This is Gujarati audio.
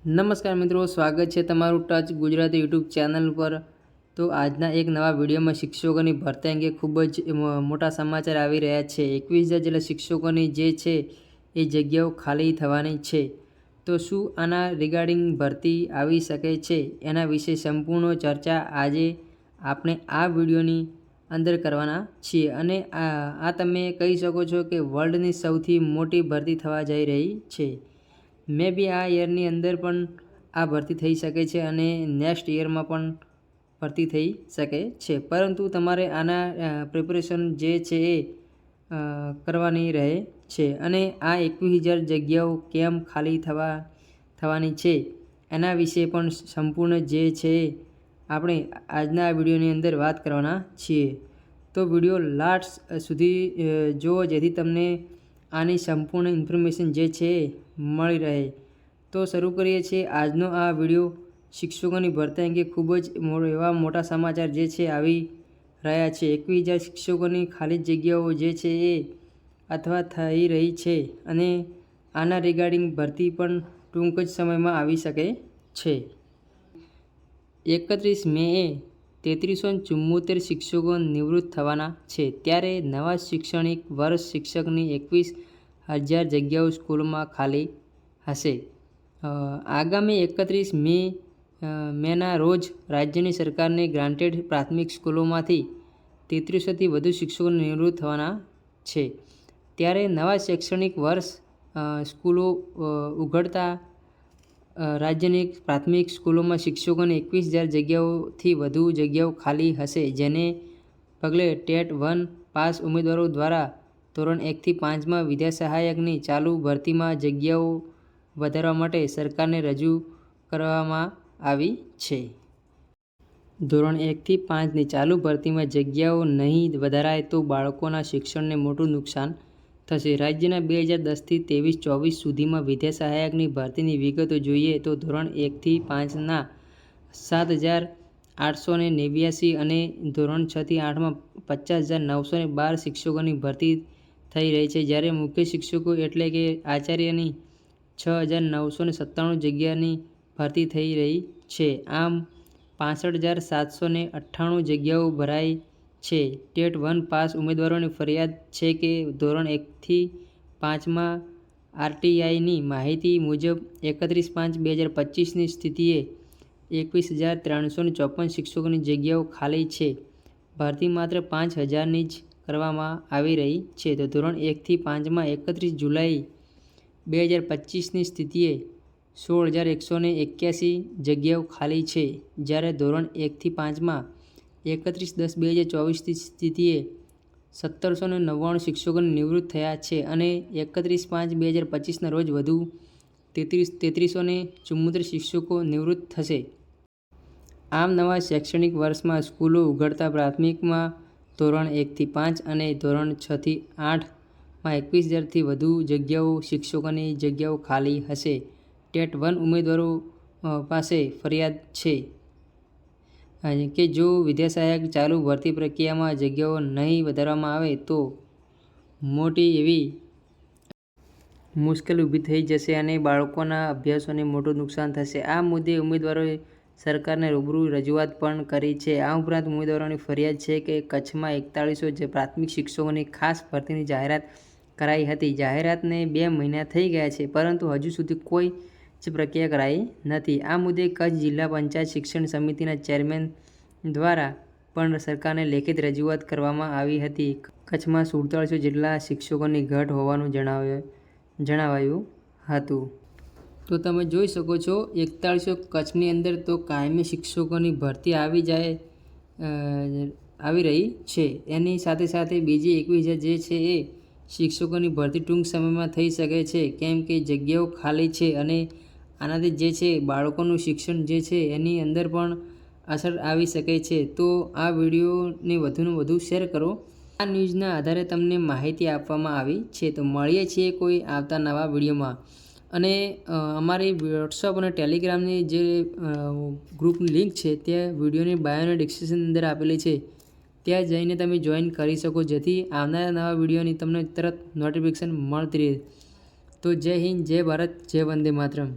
નમસ્કાર મિત્રો, સ્વાગત છે તમારું ટચ ગુજરાતી યુટ્યુબ ચેનલ પર। તો આજના એક નવા વિડીયોમાં શિક્ષકોની ભરતી અંગે ખૂબ જ મોટા સમાચાર આવી રહ્યા છે। 21,000 જેટલા શિક્ષકોની જે છે એ જગ્યાઓ ખાલી થવાની છે। તો શું આના રિગાર્ડિંગ ભરતી આવી શકે છે, એના વિશે સંપૂર્ણ ચર્ચા આજે આપણે આ વિડીયોની અંદર કરવાના છીએ। અને આ તમે કહી શકો છો કે વર્લ્ડની સૌથી મોટી ભરતી થવા જઈ રહી છે। મે બી આ યરની અંદર પણ આ ભરતી થઈ શકે છે અને નેક્સ્ટ યરમાં પણ ભરતી થઈ શકે છે, પરંતુ તમારે આના પ્રિપરેશન જે છે એ કરવાની રહે છે। અને આ 21,000 જગ્યાઓ કેમ ખાલી થવાની છે એના વિશે પણ સંપૂર્ણ જે છે આપણે આજના વિડીયોની અંદર વાત કરવાના છીએ। તો વિડીયો લાસ્ટ સુધી જુઓ, જેથી તમને આની સંપૂર્ણ ઇન્ફોર્મેશન જે છે મળી રહે। તો શરૂ કરીએ છીએ આજનો આ વિડીયો। શિક્ષકોની ભરતી અંગે ખૂબ જ એવા મોટા સમાચાર જે છે આવી રહ્યા છે। 21,000 શિક્ષકોની ખાલી જગ્યાઓ જે છે એ અથવા થઈ રહી છે અને આના રિગાર્ડિંગ ભરતી પણ ટૂંક જ સમયમાં આવી શકે છે। 31 મેએ 3,374 શિક્ષકો નિવૃત્ત થવાના છે, ત્યારે નવા શૈક્ષણિક વર્ષ શિક્ષકની 21,000 જગ્યાઓ સ્કૂલોમાં ખાલી હશે। આગામી 31 મેના રોજ રાજ્યની સરકારની ગ્રાન્ટેડ પ્રાથમિક સ્કૂલોમાંથી 3300થી વધુ શિક્ષકો નિવૃત્ત થવાના છે, ત્યારે નવા શૈક્ષણિક વર્ષ સ્કૂલો ઉઘડતા રાજ્યની પ્રાથમિક સ્કૂલોમાં શિક્ષકોની 21,000 જગ્યાઓથી વધુ જગ્યાઓ ખાલી હશે, જેને પગલે ટેટ 1 પાસ ઉમેદવારો દ્વારા ધોરણ 1થી 5માં વિદ્યા સહાયકની ચાલુ ભરતીમાં જગ્યાઓ વધારવા માટે સરકારને રજૂ કરવામાં આવી છે। ધોરણ 1થી 5ની ચાલુ ભરતીમાં જગ્યાઓ નહીં વધારાય તો બાળકોના શિક્ષણને મોટું નુકસાન થશે। રાજ્યના 2010થી 23-24 સુધીમાં વિદ્યા સહાયકની ભરતીની વિગતો જોઈએ તો ધોરણ 1થી 5ના 7,889 અને ધોરણ 6થી 8માં 50,912 શિક્ષકોની ભરતી થઈ રહી છે, જ્યારે મુખ્ય શિક્ષકો એટલે કે આચાર્યની 6,997 જગ્યાની ભરતી થઈ રહી છે। આમ 65,798 જગ્યાઓ ભરાઈ છે। ટેટ 1 પાસ ઉમેદવારોની ફરિયાદ છે કે ધોરણ 1થી 5માં આરટીઆઈની માહિતી મુજબ 31/5/2025ની સ્થિતિએ 21,354 શિક્ષકોની જગ્યાઓ ખાલી છે। ભરતી માત્ર 5,000ની જ કરવામાં આવી રહી છે। તો ધોરણ 1થી 5માં 31 જુલાઈ 2025ની સ્થિતિએ 16,181 જગ્યાઓ ખાલી છે, જ્યારે ધોરણ 1થી 5માં 31/10/2024ની સ્થિતિએ 1,799 શિક્ષકો નિવૃત્ત થયા છે અને 31/5/2025ના રોજ વધુ 3,374 શિક્ષકો નિવૃત્ત થશે। આમ નવા શૈક્ષણિક વર્ષમાં સ્કૂલો ઉઘડતા પ્રાથમિકમાં ધોરણ 1થી 5 અને ધોરણ 6થી 8માં 21,000થી વધુ જગ્યાઓ શિક્ષકોની જગ્યાઓ ખાલી હશે। ટેટ 1 ઉમેદવારો પાસે ફરિયાદ છે કે જો વિદ્યા સહાયક ચાલુ ભરતી પ્રક્રિયામાં જગ્યાઓ નહીં વધારવામાં આવે તો મોટી એવી મુશ્કેલી ઊભી થઈ જશે અને બાળકોના અભ્યાસને મોટું નુકસાન થશે। આ મુદ્દે ઉમેદવારોએ સરકારને રૂબરૂ રજૂઆત પણ કરી છે। આ ઉપરાંત ઉમેદવારોની ફરિયાદ છે કે કચ્છમાં 4100 પ્રાથમિક શિક્ષકોની ખાસ ભરતીની જાહેરાત કરાઈ હતી। જાહેરાતને 2 મહિના થઈ ગયા છે, પરંતુ હજુ સુધી કોઈ જ પ્રક્રિયા કરાઈ નથી। આ મુદ્દે કચ્છ જિલ્લા પંચાયત શિક્ષણ સમિતિના ચેરમેન દ્વારા પણ સરકારને લેખિત રજૂઆત કરવામાં આવી હતી। કચ્છમાં 4700 જેટલા શિક્ષકોની ઘટ હોવાનું જણાવાયું હતું। તો તમે જોઈ શકો છો 4100 કચ્છની અંદર તો કાયમી શિક્ષકોની ભરતી આવી રહી છે। એની સાથે સાથે બીજી 21,000 જે છે એ શિક્ષકોની ભરતી ટૂંક સમયમાં થઈ શકે છે, કેમ કે જગ્યાઓ ખાલી છે અને આનાથી જે છે બાળકોનું શિક્ષણ જે છે એની અંદર પણ અસર આવી શકે છે। તો આ વિડીયોને વધુને વધુ શેર કરો। આ ન્યૂઝના આધારે તમને માહિતી આપવામાં આવી છે। તો મળીએ છીએ કોઈ આવતા નવા વિડીયોમાં। અને અમારી વોટ્સઅપ અને ટેલિગ્રામની જે ગ્રુપની લિંક છે તે વિડીયોની બાયોની ડિસ્ક્રિપ્શન અંદર આપેલી છે, ત્યાં જઈને તમે જોઈન કરી શકો, જેથી આવનારા નવા વિડીયોની તમને તરત નોટિફિકેશન મળતી રહે। તો જય હિન્દ, જય ભારત, જય વંદે માતરમ।